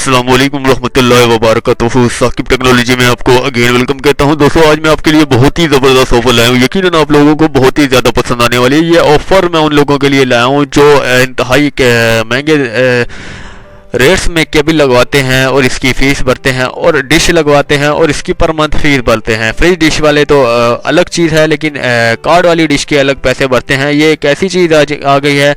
अस्सलाम वालेकुम रहमतुल्लाहि व बरकातुहू। साकिब टेक्नोलॉजी में आपको अगेन वेलकम कहता हूं। दोस्तों आज मैं आपके लिए बहुत ही ज़बरदस्त ऑफर लाया हूं, यकीनन आप लोगों को बहुत ही ज़्यादा पसंद आने वाली है। ये ऑफ़र मैं उन लोगों के लिए लाया हूं जो इंतहाई महंगे रेट्स में केबल लगवाते हैं और इसकी फ़ीस भरते हैं, और डिश लगवाते हैं और इसकी पर मंथ फीस भरते हैं। फ्री डिश वाले तो अलग चीज़ है, लेकिन कार्ड वाली डिश के अलग पैसे भरते हैं। ये एक ऐसी चीज़ आ गई है,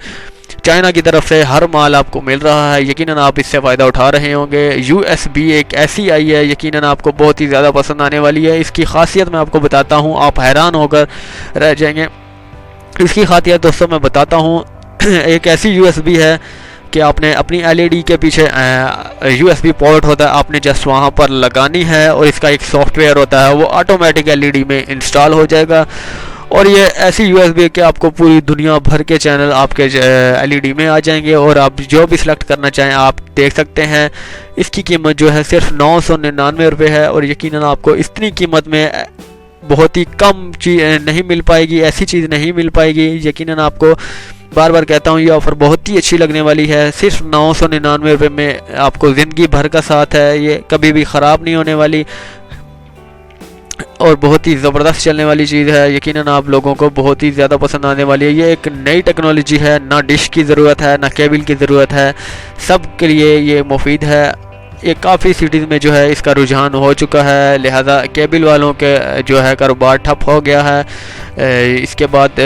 चाइना की तरफ से हर माल आपको मिल रहा है, यकीनन आप इससे फ़ायदा उठा रहे होंगे। USB एक ऐसी आई है, यकीनन आपको बहुत ही ज़्यादा पसंद आने वाली है। इसकी खासियत मैं आपको बताता हूँ, आप हैरान होकर रह जाएंगे। इसकी खासियत दोस्तों मैं बताता हूँ, एक ऐसी USB है कि आपने अपनी LED के पीछे USB पोर्ट होता है, आपने जस्ट वहाँ पर लगानी है और इसका एक सॉफ्टवेयर होता है, वो ऑटोमेटिक LED में इंस्टॉल हो जाएगा। और ये ऐसी USB है कि आपको पूरी दुनिया भर के चैनल आपके LED में आ जाएंगे और आप जो भी सिलेक्ट करना चाहें आप देख सकते हैं। इसकी कीमत जो है सिर्फ 999 रुपये है, और यकीनन आपको इतनी कीमत में बहुत ही कम चीज़ नहीं मिल पाएगी, ऐसी चीज़ नहीं मिल पाएगी। यकीनन आपको बार बार कहता हूँ, ये ऑफ़र बहुत ही अच्छी लगने वाली है। सिर्फ 999 रुपये में आपको ज़िंदगी भर का साथ है, ये कभी भी ख़राब नहीं होने वाली और बहुत ही ज़बरदस्त चलने वाली चीज़ है। यकीनन आप लोगों को बहुत ही ज़्यादा पसंद आने वाली है। ये एक नई टेक्नोलॉजी है, ना डिश की ज़रूरत है ना केबल की ज़रूरत है, सब के लिए ये मुफीद है। ये काफ़ी सिटीज़ में जो है इसका रुझान हो चुका है, लिहाजा केबल वालों के जो है कारोबार ठप हो गया है। इसके बाद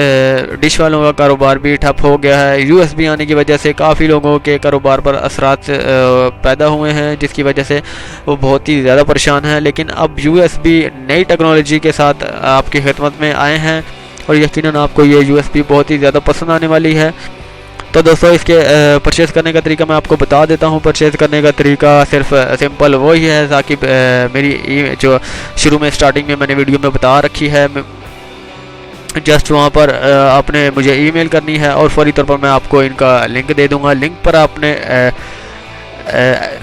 डिश वालों का कारोबार भी ठप हो गया है। USB आने की वजह से काफ़ी लोगों के कारोबार पर असरात पैदा हुए हैं, जिसकी वजह से वो बहुत ही ज़्यादा परेशान हैं। लेकिन अब USB नई टेक्नोलॉजी के साथ आपकी खिदमत में आए हैं और यकीनन आपको ये USB बहुत ही ज़्यादा पसंद आने वाली है। तो दोस्तों इसके परचेज़ करने का तरीका मैं आपको बता देता हूँ। परचेज़ करने का तरीका सिर्फ सिंपल वही है ताकि मेरी जो शुरू में स्टार्टिंग में मैंने वीडियो में बता रखी है, जस्ट वहाँ पर आपने मुझे ईमेल करनी है और फौरी तौर पर मैं आपको इनका लिंक दे दूँगा। लिंक पर आपने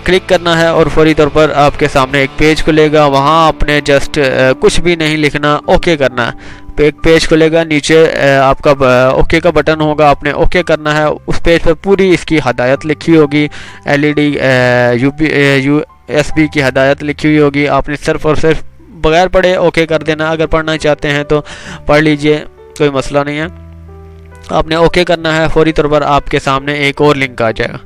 क्लिक करना है और फौरी तौर पर आपके सामने एक पेज खुलेगा। वहाँ आपने जस्ट कुछ भी नहीं लिखना, ओके करना है। एक पेज खुलेगा, नीचे आपका ओके का बटन होगा, आपने ओके करना है। उस पेज पर पूरी इसकी हदायत लिखी होगी, LED USB की हदायत लिखी हुई होगी। आपने सिर्फ और सिर्फ बगैर पढ़े ओके कर देना। अगर पढ़ना चाहते हैं तो पढ़ लीजिए, कोई मसला नहीं है। आपने ओके करना है, फौरी तौर पर आपके सामने एक और लिंक आ जाएगा।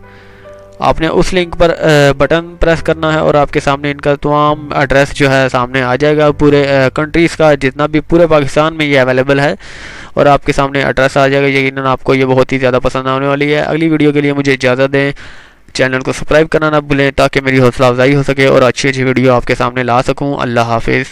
आपने उस लिंक पर बटन प्रेस करना है और आपके सामने इनका तमाम एड्रेस जो है सामने आ जाएगा। पूरे कंट्रीज़ का जितना भी पूरे पाकिस्तान में ये अवेलेबल है और आपके सामने एड्रेस आ जाएगा। यकीनन आपको ये बहुत ही ज़्यादा पसंद आने वाली है। अगली वीडियो के लिए मुझे इजाज़त दें, चैनल को सब्सक्राइब करना ना भूलें ताकि मेरी हौसला अफजाई हो सके और अच्छी अच्छी वीडियो आपके सामने ला सकूँ। अल्लाह हाफिज़।